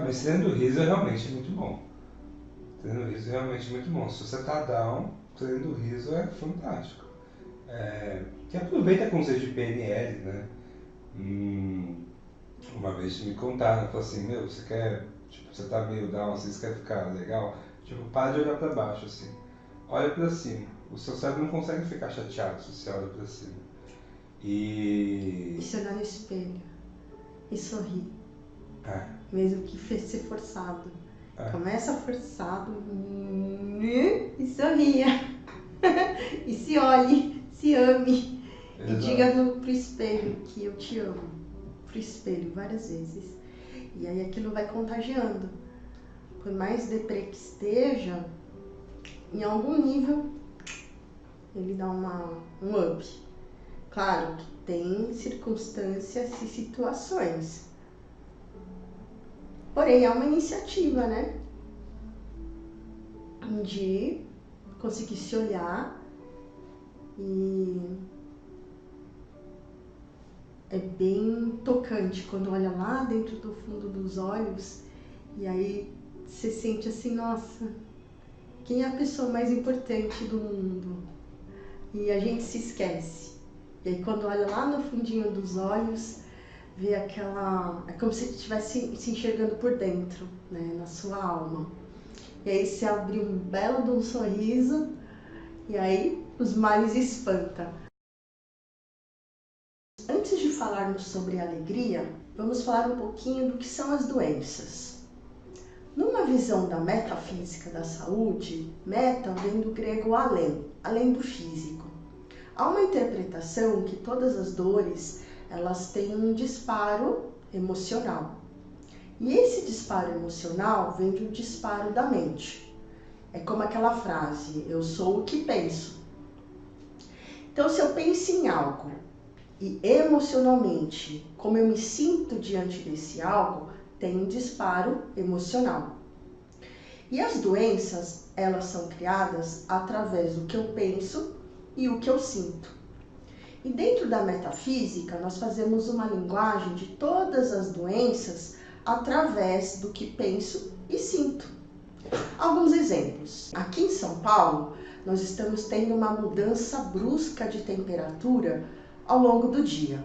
mas treino do riso é realmente muito bom. Treino do riso é realmente muito bom. Se você tá down, treino do riso é fantástico. Que aproveita conceito de PNL, né? Uma vez me contaram, falaram assim, meu, você quer, tipo, você tá meio down, assim, você quer ficar legal? Tipo, para de olhar pra baixo, assim. Olha pra cima. O seu cérebro não consegue ficar chateado se você olha pra cima. E se olhar no espelho e sorrir. Mesmo que ser forçado. Começa forçado e sorria. E se olhe, se ame. Exato. E diga pro espelho que eu te amo. Pro espelho várias vezes. E aí aquilo vai contagiando. Por mais deprê que esteja, em algum nível ele dá um up. Claro que tem circunstâncias e situações. Porém, é uma iniciativa, né? De conseguir se olhar e é bem tocante quando olha lá dentro do fundo dos olhos e aí você sente assim, nossa, quem é a pessoa mais importante do mundo? E a gente se esquece. E aí quando olha lá no fundinho dos olhos, vê aquela... é como se estivesse se enxergando por dentro, né, na sua alma. E aí você abre um belo de um sorriso e aí os males espanta. Antes de falarmos sobre alegria, vamos falar um pouquinho do que são as doenças. Numa visão da metafísica da saúde, meta vem do grego além do físico. Há uma interpretação que todas as dores, elas têm um disparo emocional. E esse disparo emocional vem do disparo da mente. É como aquela frase, eu sou o que penso. Então, se eu penso em algo e emocionalmente, como eu me sinto diante desse algo, tem um disparo emocional. E as doenças, elas são criadas através do que eu penso e o que eu sinto. E dentro da metafísica, nós fazemos uma linguagem de todas as doenças através do que penso e sinto. Alguns exemplos. Aqui em São Paulo, nós estamos tendo uma mudança brusca de temperatura ao longo do dia.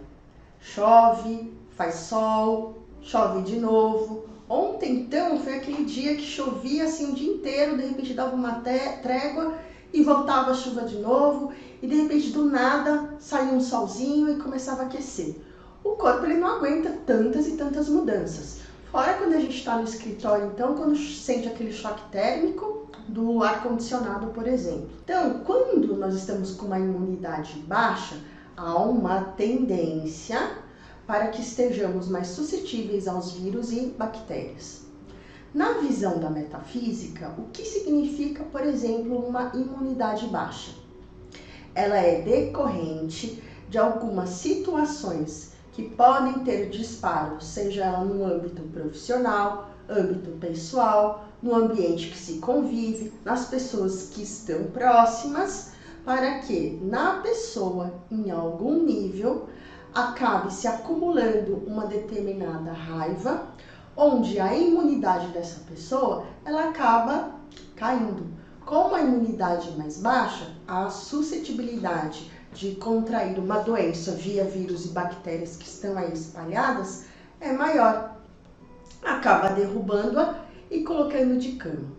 Chove, faz sol, chove de novo. Ontem, então, foi aquele dia que chovia assim o dia inteiro, de repente dava uma trégua e voltava a chuva de novo, e de repente do nada saía um solzinho e começava a aquecer. O corpo ele não aguenta tantas e tantas mudanças. Fora quando a gente está no escritório, então, quando sente aquele choque térmico do ar-condicionado, por exemplo. Então, quando nós estamos com uma imunidade baixa, há uma tendência para que estejamos mais suscetíveis aos vírus e bactérias. Na visão da metafísica, o que significa, por exemplo, uma imunidade baixa? Ela é decorrente de algumas situações que podem ter disparo, seja ela no âmbito profissional, âmbito pessoal, no ambiente que se convive, nas pessoas que estão próximas, para que na pessoa, em algum nível, acabe se acumulando uma determinada raiva, onde a imunidade dessa pessoa ela acaba caindo. Com a imunidade mais baixa, a suscetibilidade de contrair uma doença via vírus e bactérias que estão aí espalhadas é maior. Acaba derrubando-a e colocando de cama.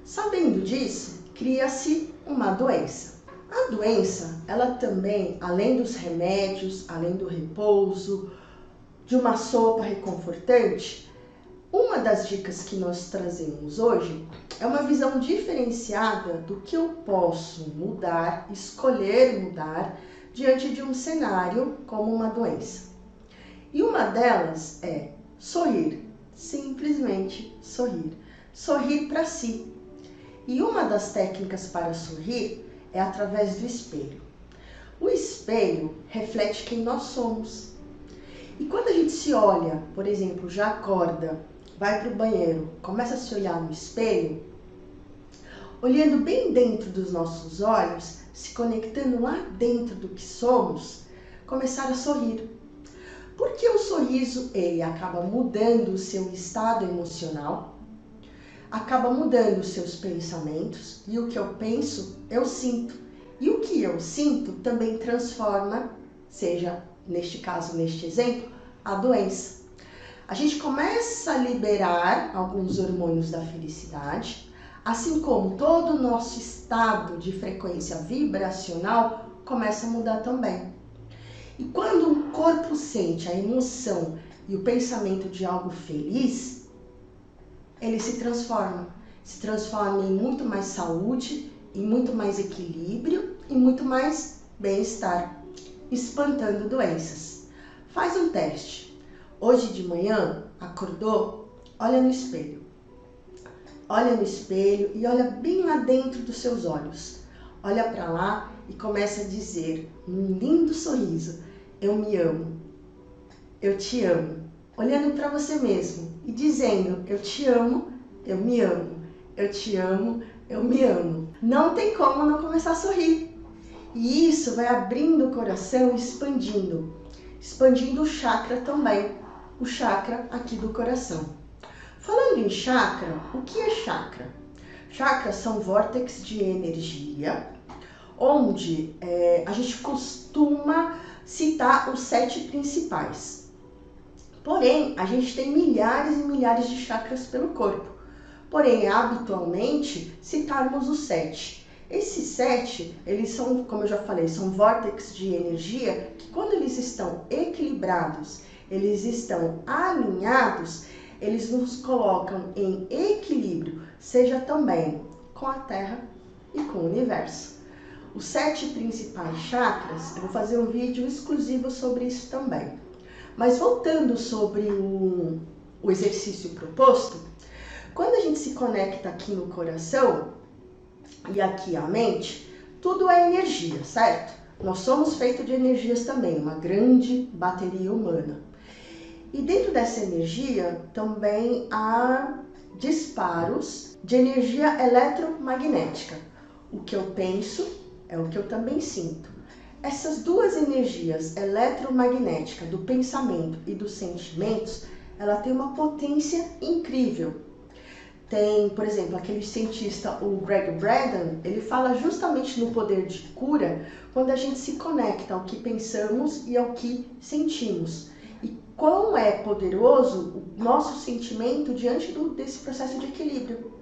Sabendo disso, cria-se uma doença. A doença, ela também, além dos remédios, além do repouso, de uma sopa reconfortante, uma das dicas que nós trazemos hoje é uma visão diferenciada do que eu posso mudar, escolher mudar, diante de um cenário como uma doença. E uma delas é sorrir, simplesmente sorrir. Sorrir para si. E uma das técnicas para sorrir é através do espelho. O espelho reflete quem nós somos. E quando a gente se olha, por exemplo, já acorda, vai para o banheiro, começa a se olhar no espelho, olhando bem dentro dos nossos olhos, se conectando lá dentro do que somos, começar a sorrir. Porque o sorriso, ele acaba mudando o seu estado emocional, acaba mudando os seus pensamentos, e o que eu penso, eu sinto. E o que eu sinto também transforma, seja neste caso, neste exemplo, a doença. A gente começa a liberar alguns hormônios da felicidade, assim como todo o nosso estado de frequência vibracional começa a mudar também. E quando o corpo sente a emoção e o pensamento de algo feliz, ele se transforma em muito mais saúde, em muito mais equilíbrio e muito mais bem-estar, espantando doenças. Faz um teste. Hoje de manhã, acordou, olha no espelho. Olha no espelho e olha bem lá dentro dos seus olhos. Olha para lá e começa a dizer um lindo sorriso: eu me amo, eu te amo. Olhando para você mesmo e dizendo: eu te amo, eu me amo, eu te amo, eu me amo. Não tem como não começar a sorrir. E isso vai abrindo o coração e expandindo o chakra também, o chakra aqui do coração. Falando em chakra, o que é chakra? Chakras são vórtices de energia, onde a gente costuma citar os 7 principais. Porém, a gente tem milhares e milhares de chakras pelo corpo. Porém, habitualmente, citarmos os 7. Esses 7, eles são, como eu já falei, são vórtices de energia que quando eles estão equilibrados, eles estão alinhados, eles nos colocam em equilíbrio, seja também com a Terra e com o Universo. Os 7 principais chakras, eu vou fazer um vídeo exclusivo sobre isso também. Mas voltando sobre o exercício proposto, quando a gente se conecta aqui no coração e aqui a mente, tudo é energia, certo? Nós somos feitos de energias também, uma grande bateria humana. E dentro dessa energia também há disparos de energia eletromagnética. O que eu penso é o que eu também sinto. Essas duas energias, eletromagnética do pensamento e dos sentimentos, ela tem uma potência incrível. Tem, por exemplo, aquele cientista, o Gregg Braden, ele fala justamente no poder de cura quando a gente se conecta ao que pensamos e ao que sentimos. E quão é poderoso o nosso sentimento diante desse processo de equilíbrio.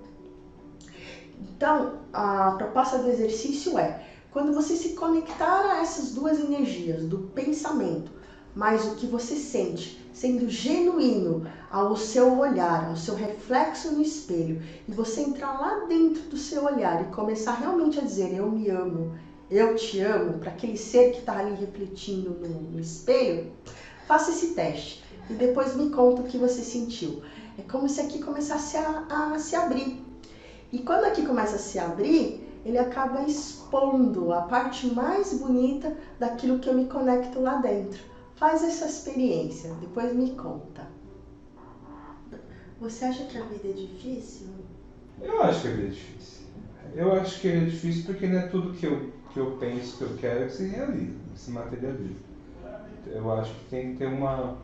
Então, a proposta do exercício é, quando você se conectar a essas duas energias, do pensamento, mais o que você sente, sendo genuíno ao seu olhar, ao seu reflexo no espelho, e você entrar lá dentro do seu olhar e começar realmente a dizer, eu me amo, eu te amo, para aquele ser que está ali refletindo no espelho, faça esse teste e depois me conta o que você sentiu. É como se aqui começasse a se abrir. E quando aqui começa a se abrir, ele acaba expondo a parte mais bonita daquilo que eu me conecto lá dentro. Faz essa experiência, depois me conta. Você acha que a vida é difícil? Eu acho que a vida é difícil. Eu acho que é difícil porque não é tudo que eu penso que eu quero que se realiza, que se materializa. Eu acho que tem que ter uma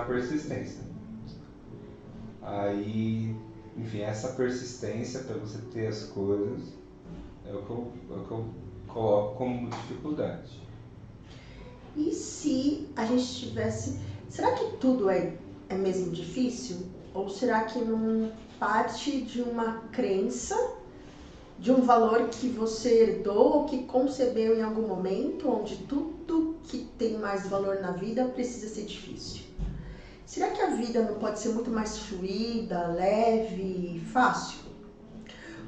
persistência. Aí, enfim, essa persistência para você ter as coisas é o que eu coloco como dificuldade. E se a gente tivesse... Será que tudo é mesmo difícil? Ou será que não parte de uma crença, de um valor que você herdou ou que concebeu em algum momento, onde tudo que tem mais valor na vida precisa ser difícil? Será que a vida não pode ser muito mais fluida, leve e fácil?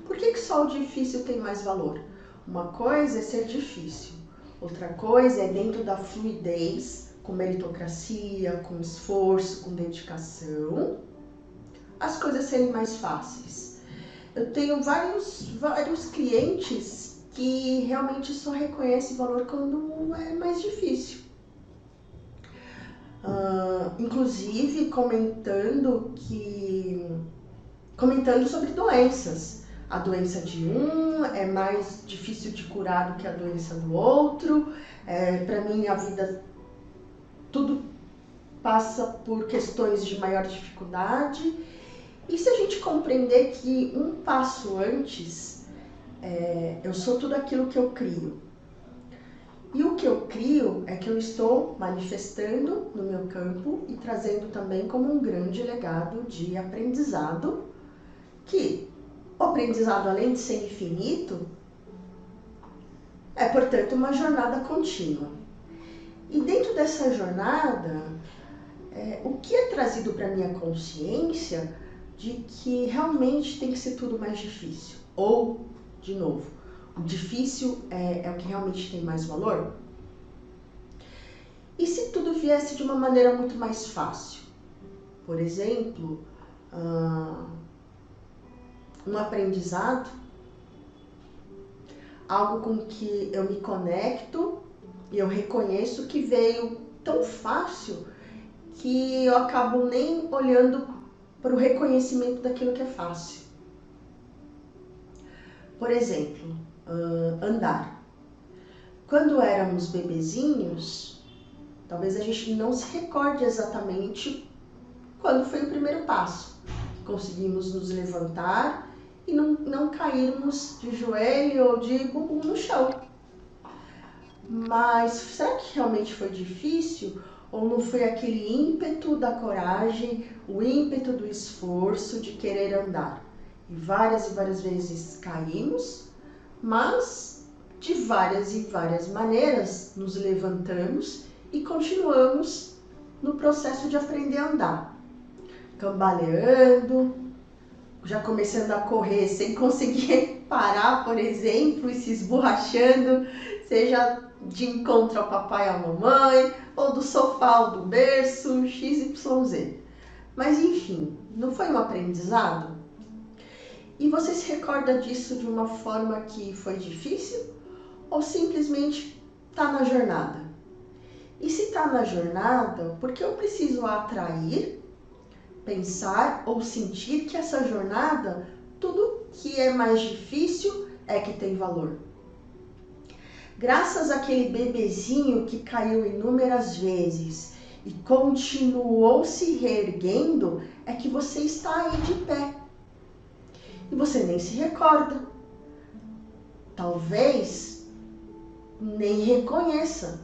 Por que só o difícil tem mais valor? Uma coisa é ser difícil, outra coisa é dentro da fluidez, com meritocracia, com esforço, com dedicação, as coisas serem mais fáceis. Eu tenho vários clientes que realmente só reconhecem valor quando é mais difícil. Inclusive comentando sobre doenças. A doença de um é mais difícil de curar do que a doença do outro. Para mim a vida tudo passa por questões de maior dificuldade. E se a gente compreender que um passo antes, eu sou tudo aquilo que eu crio. E o que eu crio é que eu estou manifestando no meu campo e trazendo também como um grande legado de aprendizado, que o aprendizado, além de ser infinito, é, portanto, uma jornada contínua. E dentro dessa jornada, o que é trazido para a minha consciência de que realmente tem que ser tudo mais difícil? Ou, de novo, o difícil é o que realmente tem mais valor? E se tudo viesse de uma maneira muito mais fácil? Por exemplo, um aprendizado, algo com que eu me conecto e eu reconheço que veio tão fácil que eu acabo nem olhando para o reconhecimento daquilo que é fácil. Por exemplo, andar. Quando éramos bebezinhos, talvez a gente não se recorde exatamente quando foi o primeiro passo. Conseguimos nos levantar e não cairmos de joelho ou de bumbum no chão. Mas será que realmente foi difícil? Ou não foi aquele ímpeto da coragem, o ímpeto do esforço de querer andar? E várias vezes caímos, mas de várias e várias maneiras nos levantamos e continuamos no processo de aprender a andar. Cambaleando, já começando a correr sem conseguir parar, por exemplo, e se esborrachando, seja de encontro ao papai e à mamãe, ou do sofá ou do berço, XYZ. Mas enfim, não foi um aprendizado? E você se recorda disso de uma forma que foi difícil? Ou simplesmente está na jornada? E se está na jornada, por que eu preciso atrair, pensar ou sentir que essa jornada, tudo que é mais difícil é que tem valor? Graças àquele bebezinho que caiu inúmeras vezes e continuou se reerguendo, é que você está aí de pé. E você nem se recorda. Talvez nem reconheça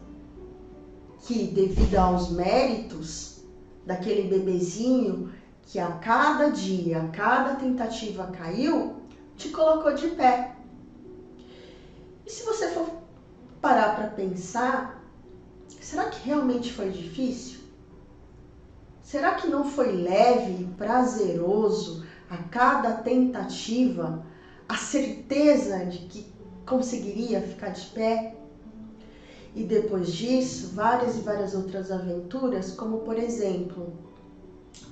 que, devido aos méritos daquele bebezinho que a cada dia, a cada tentativa caiu, te colocou de pé. E se você for parar para pensar, será que realmente foi difícil? Será que não foi leve e prazeroso a cada tentativa, a certeza de que conseguiria ficar de pé? E depois disso, várias e várias outras aventuras, como por exemplo,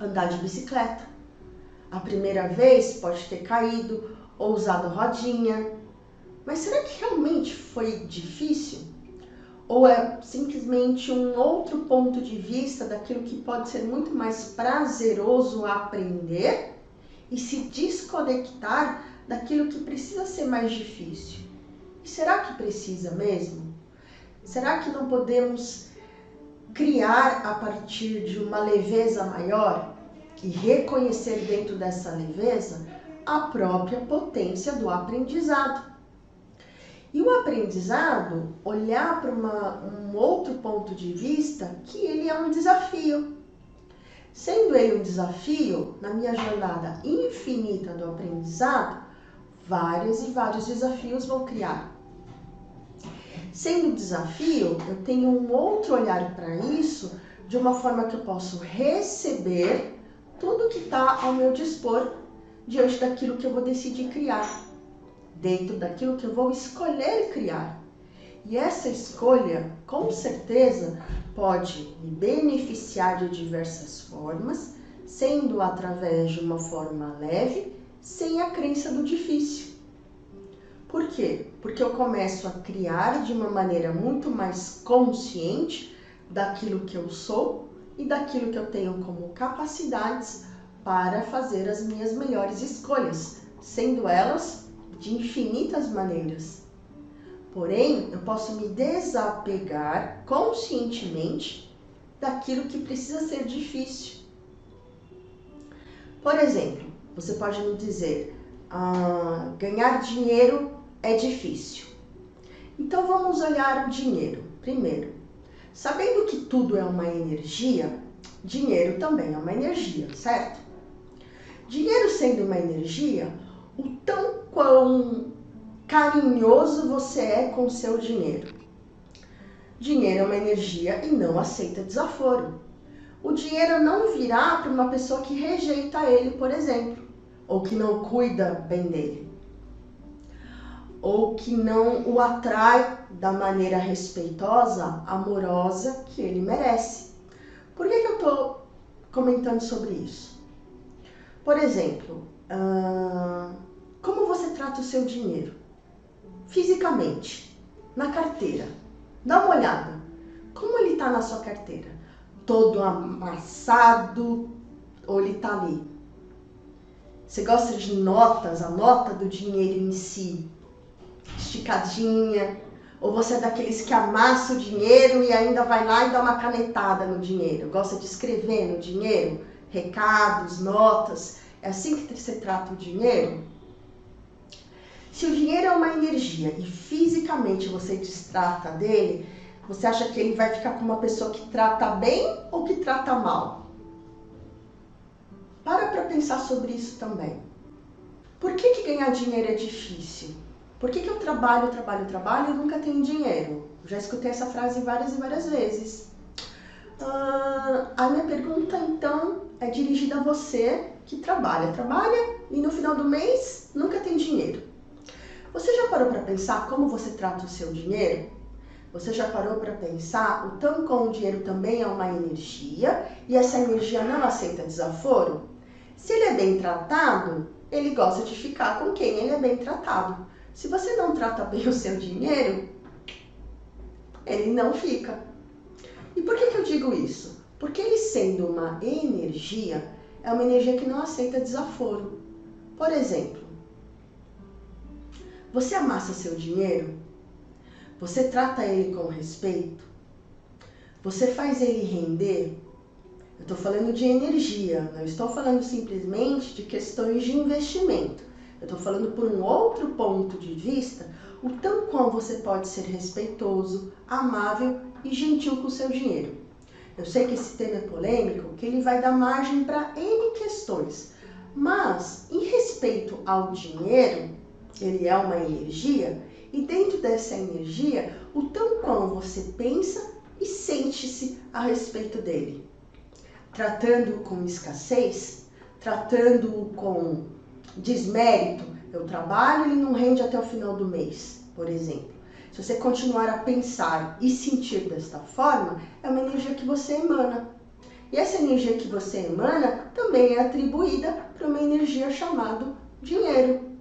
andar de bicicleta. A primeira vez pode ter caído ou usado rodinha, mas será que realmente foi difícil? Ou é simplesmente um outro ponto de vista daquilo que pode ser muito mais prazeroso aprender e se desconectar daquilo que precisa ser mais difícil? E será que precisa mesmo? Será que não podemos criar a partir de uma leveza maior e reconhecer dentro dessa leveza a própria potência do aprendizado? E o aprendizado, olhar para um outro ponto de vista, que ele é um desafio. Sendo ele um desafio, na minha jornada infinita do aprendizado, vários e vários desafios vou criar. Sendo um desafio, eu tenho um outro olhar para isso, de uma forma que eu posso receber tudo que está ao meu dispor diante daquilo que eu vou decidir criar, dentro daquilo que eu vou escolher criar. E essa escolha, com certeza, pode me beneficiar de diversas formas, sendo através de uma forma leve, sem a crença do difícil. Por quê? Porque eu começo a criar de uma maneira muito mais consciente daquilo que eu sou e daquilo que eu tenho como capacidades para fazer as minhas melhores escolhas, sendo elas de infinitas maneiras. Porém, eu posso me desapegar conscientemente daquilo que precisa ser difícil. Por exemplo, você pode me dizer, ganhar dinheiro é difícil. Então vamos olhar o dinheiro primeiro. Sabendo que tudo é uma energia, dinheiro também é uma energia, certo? Dinheiro sendo uma energia, o tão quão carinhoso você é com o seu dinheiro. Dinheiro é uma energia e não aceita desaforo. O dinheiro não virá para uma pessoa que rejeita ele, por exemplo, ou que não cuida bem dele, ou que não o atrai da maneira respeitosa, amorosa que ele merece. Por que eu estou comentando sobre isso? Por exemplo, como você trata o seu dinheiro? Fisicamente, na carteira. Dá uma olhada. Como ele está na sua carteira? Todo amassado ou ele está ali? Você gosta de notas, a nota do dinheiro em si, esticadinha? Ou você é daqueles que amassa o dinheiro e ainda vai lá e dá uma canetada no dinheiro? Gosta de escrever no dinheiro? Recados, notas? É assim que você trata o dinheiro? Se o dinheiro é uma energia e fisicamente você destrata dele, você acha que ele vai ficar com uma pessoa que trata bem ou que trata mal? Para pensar sobre isso também. Por que ganhar dinheiro é difícil? Por que eu trabalho e nunca tenho dinheiro? Já escutei essa frase várias e várias vezes. A minha pergunta, então, é dirigida a você que trabalha e no final do mês nunca tem dinheiro. Você já parou para pensar como você trata o seu dinheiro? Você já parou para pensar o tanto como o dinheiro também é uma energia e essa energia não aceita desaforo? Se ele é bem tratado, ele gosta de ficar com quem ele é bem tratado. Se você não trata bem o seu dinheiro, ele não fica. E por que eu digo isso? Porque ele sendo uma energia, é uma energia que não aceita desaforo. Por exemplo, você amassa seu dinheiro? Você trata ele com respeito? Você faz ele render? Eu estou falando de energia, não estou falando simplesmente de questões de investimento. Eu estou falando por um outro ponto de vista, o tanto quanto você pode ser respeitoso, amável e gentil com o seu dinheiro. Eu sei que esse tema é polêmico, que ele vai dar margem para N questões, mas em respeito ao dinheiro, ele é uma energia, e dentro dessa energia, o tanto quanto você pensa e sente-se a respeito dele. Tratando-o com escassez, tratando-o com desmérito, eu trabalho e ele não rende até o final do mês, por exemplo. Se você continuar a pensar e sentir desta forma, é uma energia que você emana. E essa energia que você emana também é atribuída para uma energia chamada dinheiro.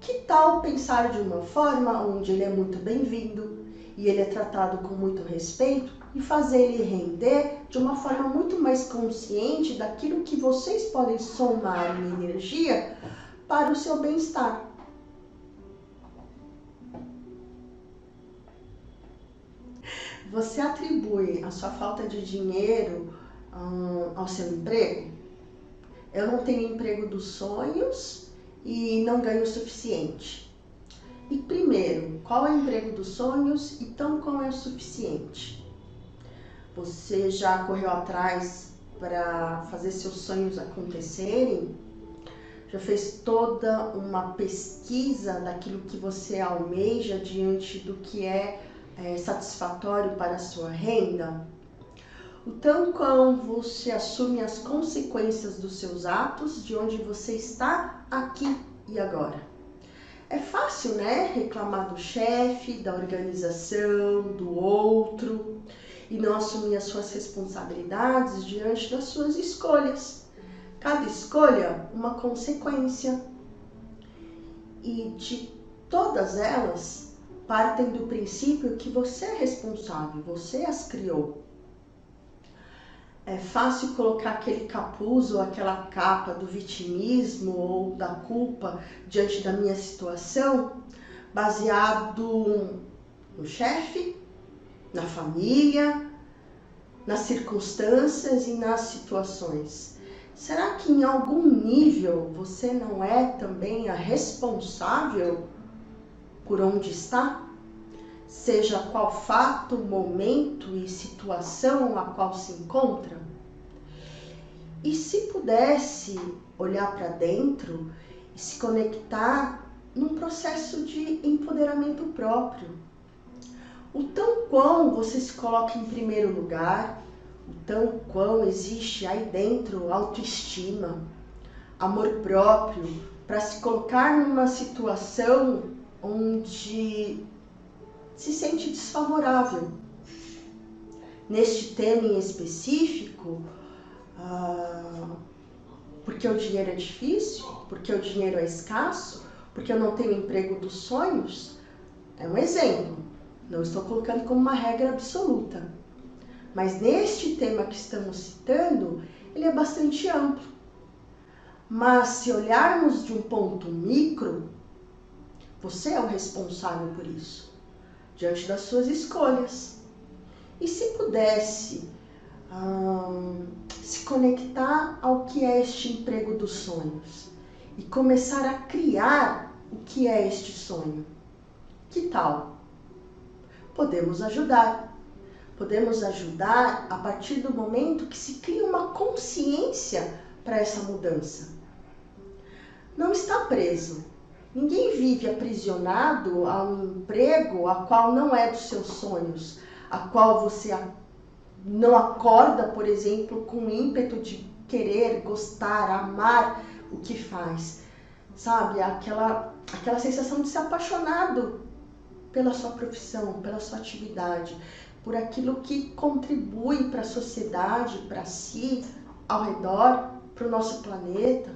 Que tal pensar de uma forma onde ele é muito bem-vindo e ele é tratado com muito respeito e fazer ele render de uma forma muito mais consciente daquilo que vocês podem somar em energia para o seu bem-estar? Você atribui a sua falta de dinheiro ao seu emprego? Eu não tenho emprego dos sonhos e não ganho o suficiente. E primeiro, qual é o emprego dos sonhos e então qual é o suficiente? Você já correu atrás para fazer seus sonhos acontecerem? Já fez toda uma pesquisa daquilo que você almeja diante do que é satisfatório para a sua renda? O tanto quanto você assume as consequências dos seus atos, de onde você está aqui e agora. É fácil, né? Reclamar do chefe, da organização, do outro e não assumir as suas responsabilidades diante das suas escolhas. Cada escolha, uma consequência. E de todas elas, partem do princípio que você é responsável, você as criou. É fácil colocar aquele capuz ou aquela capa do vitimismo ou da culpa diante da minha situação, baseado no chefe, na família, nas circunstâncias e nas situações. Será que em algum nível você não é também a responsável por onde está? Seja qual fato, momento e situação a qual se encontra? E se pudesse olhar para dentro e se conectar num processo de empoderamento próprio, o tão quão você se coloca em primeiro lugar, o tão quão existe aí dentro autoestima, amor próprio, para se colocar numa situação onde se sente desfavorável. Neste tema em específico, porque o dinheiro é difícil, porque o dinheiro é escasso, porque eu não tenho o emprego dos sonhos, é um exemplo. Não estou colocando como uma regra absoluta. Mas neste tema que estamos citando, ele é bastante amplo. Mas se olharmos de um ponto micro, você é o responsável por isso, diante das suas escolhas. E se pudesse se conectar ao que é este emprego dos sonhos e começar a criar o que é este sonho, que tal? Podemos ajudar. Podemos ajudar a partir do momento que se cria uma consciência para essa mudança. Não está preso. Ninguém vive aprisionado a um emprego a qual não é dos seus sonhos, a qual você não acorda, por exemplo, com o ímpeto de querer, gostar, amar o que faz. Sabe, aquela sensação de ser apaixonado pela sua profissão, pela sua atividade, por aquilo que contribui para a sociedade, para si, ao redor, para o nosso planeta.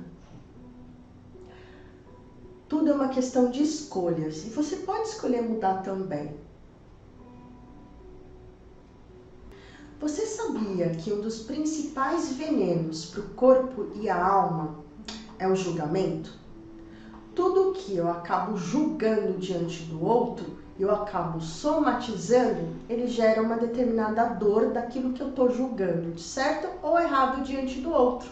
Tudo é uma questão de escolhas e você pode escolher mudar também. Você sabia que um dos principais venenos para o corpo e a alma é o julgamento? Tudo que eu acabo julgando diante do outro, eu acabo somatizando, ele gera uma determinada dor daquilo que eu estou julgando, de certo ou errado diante do outro.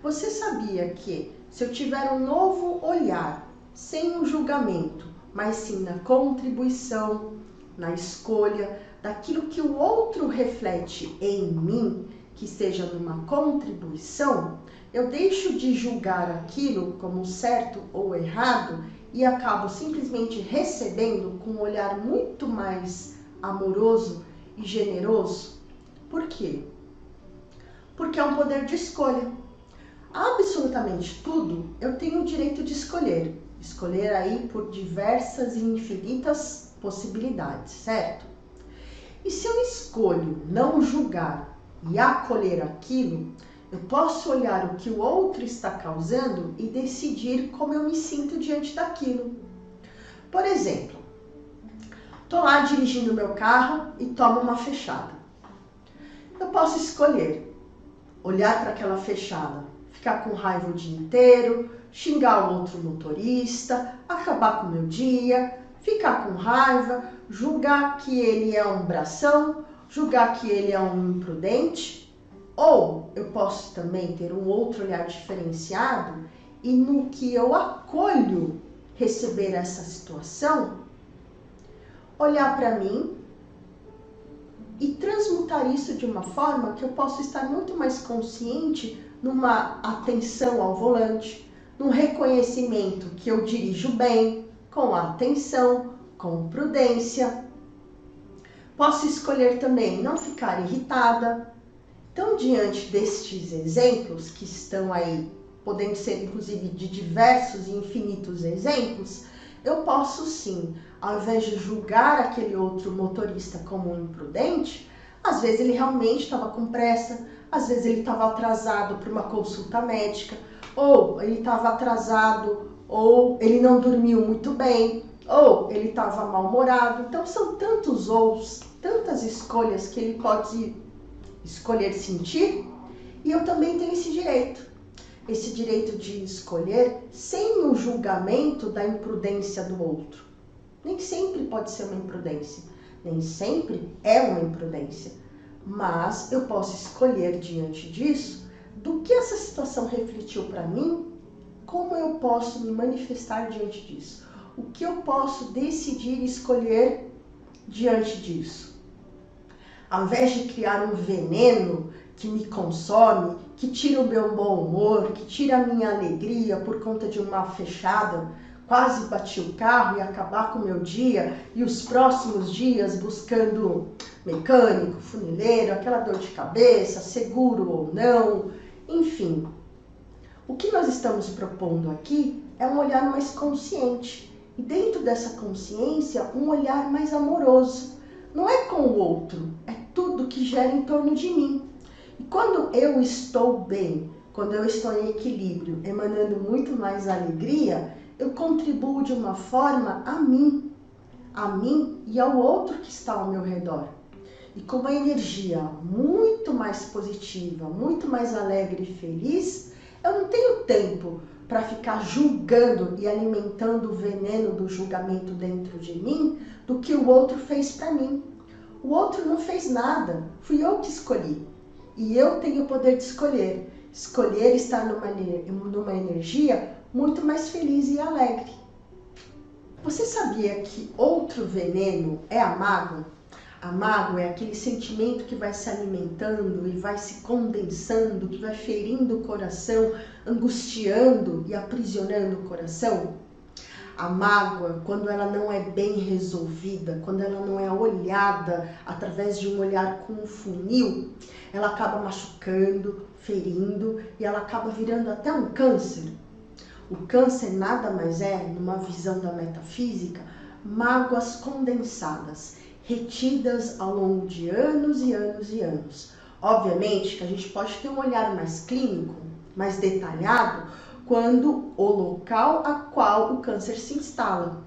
Você sabia que se eu tiver um novo olhar, sem o julgamento, mas sim na contribuição, na escolha, daquilo que o outro reflete em mim, que seja numa contribuição, eu deixo de julgar aquilo como certo ou errado e acabo simplesmente recebendo com um olhar muito mais amoroso e generoso. Por quê? Porque é um poder de escolha. Absolutamente tudo eu tenho o direito de escolher. Escolher aí por diversas e infinitas possibilidades, certo? E se eu escolho não julgar e acolher aquilo, eu posso olhar o que o outro está causando e decidir como eu me sinto diante daquilo. Por exemplo, estou lá dirigindo meu carro e tomo uma fechada. Eu posso escolher olhar para aquela fechada, ficar com raiva o dia inteiro, xingar o outro motorista, acabar com o meu dia, ficar com raiva, julgar que ele é um bração, julgar que ele é um imprudente. Ou eu posso também ter um outro olhar diferenciado e no que eu acolho receber essa situação, olhar para mim e transmutar isso de uma forma que eu possa estar muito mais consciente numa atenção ao volante, num reconhecimento que eu dirijo bem, com atenção, com prudência. Posso escolher também não ficar irritada. Então, diante destes exemplos que estão aí, podendo ser inclusive de diversos e infinitos exemplos, eu posso sim, ao invés de julgar aquele outro motorista como um imprudente, às vezes ele realmente estava com pressa, às vezes ele estava atrasado para uma consulta médica, ou ele estava atrasado, ou ele não dormiu muito bem, ou ele estava mal-humorado. Então são tantos ou's, tantas escolhas que ele pode escolher sentir, e eu também tenho esse direito de escolher sem o julgamento da imprudência do outro. Nem sempre pode ser uma imprudência, nem sempre é uma imprudência, Mas eu posso escolher diante disso do que essa situação refletiu para mim, como eu posso me manifestar diante disso, o que eu posso decidir e escolher diante disso. Ao invés de criar um veneno que me consome, que tira o meu bom humor, que tira a minha alegria por conta de uma fechada, quase bati o carro e acabar com o meu dia e os próximos dias buscando mecânico, funileiro, aquela dor de cabeça, seguro ou não, enfim. O que nós estamos propondo aqui é um olhar mais consciente e dentro dessa consciência um olhar mais amoroso. Não é com o outro, é tudo que gira em torno de mim. E quando eu estou bem, quando eu estou em equilíbrio, emanando muito mais alegria, eu contribuo de uma forma a mim e ao outro que está ao meu redor. E com uma energia muito mais positiva, muito mais alegre e feliz, eu não tenho tempo para ficar julgando e alimentando o veneno do julgamento dentro de mim do que o outro fez para mim. O outro não fez nada, fui eu que escolhi. E eu tenho o poder de escolher. Escolher estar numa energia muito mais feliz e alegre. Você sabia que outro veneno é a mágoa? A mágoa é aquele sentimento que vai se alimentando e vai se condensando, que vai ferindo o coração, angustiando e aprisionando o coração. A mágoa, quando ela não é bem resolvida, quando ela não é olhada através de um olhar com um funil, ela acaba machucando, ferindo e ela acaba virando até um câncer. O câncer nada mais é, numa visão da metafísica, mágoas condensadas, retidas ao longo de anos e anos e anos. Obviamente que a gente pode ter um olhar mais clínico, mais detalhado, quando o local a qual o câncer se instala.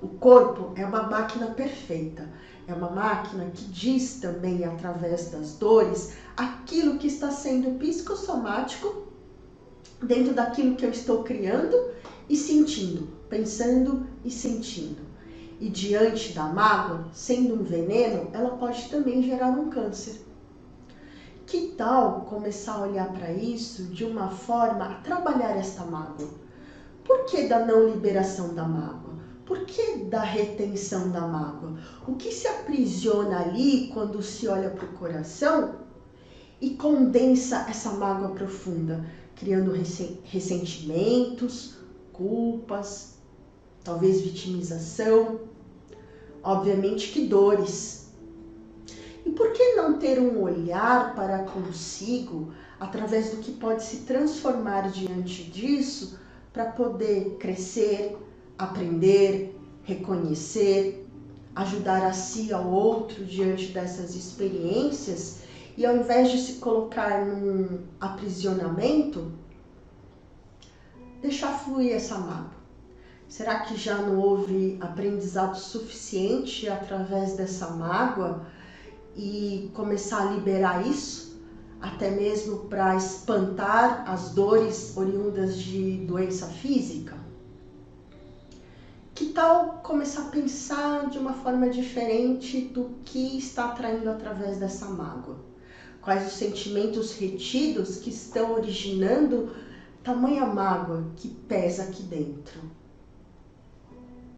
O corpo é uma máquina perfeita, é uma máquina que diz também através das dores aquilo que está sendo psicossomático dentro daquilo que eu estou criando e sentindo, pensando e sentindo. E diante da mágoa, sendo um veneno, ela pode também gerar um câncer. Que tal começar a olhar para isso de uma forma a trabalhar esta mágoa? Por que da não liberação da mágoa? Por que da retenção da mágoa? O que se aprisiona ali quando se olha para o coração e condensa essa mágoa profunda, criando ressentimentos, culpas, talvez vitimização, obviamente que dores. E por que não ter um olhar para consigo, através do que pode se transformar diante disso, para poder crescer, aprender, reconhecer, ajudar a si e ao outro diante dessas experiências, e ao invés de se colocar num aprisionamento, deixar fluir essa mágoa? Será que já não houve aprendizado suficiente através dessa mágoa e começar a liberar isso, até mesmo para espantar as dores oriundas de doença física? Que tal começar a pensar de uma forma diferente do que está atraindo através dessa mágoa? Quais os sentimentos retidos que estão originando tamanha mágoa que pesa aqui dentro?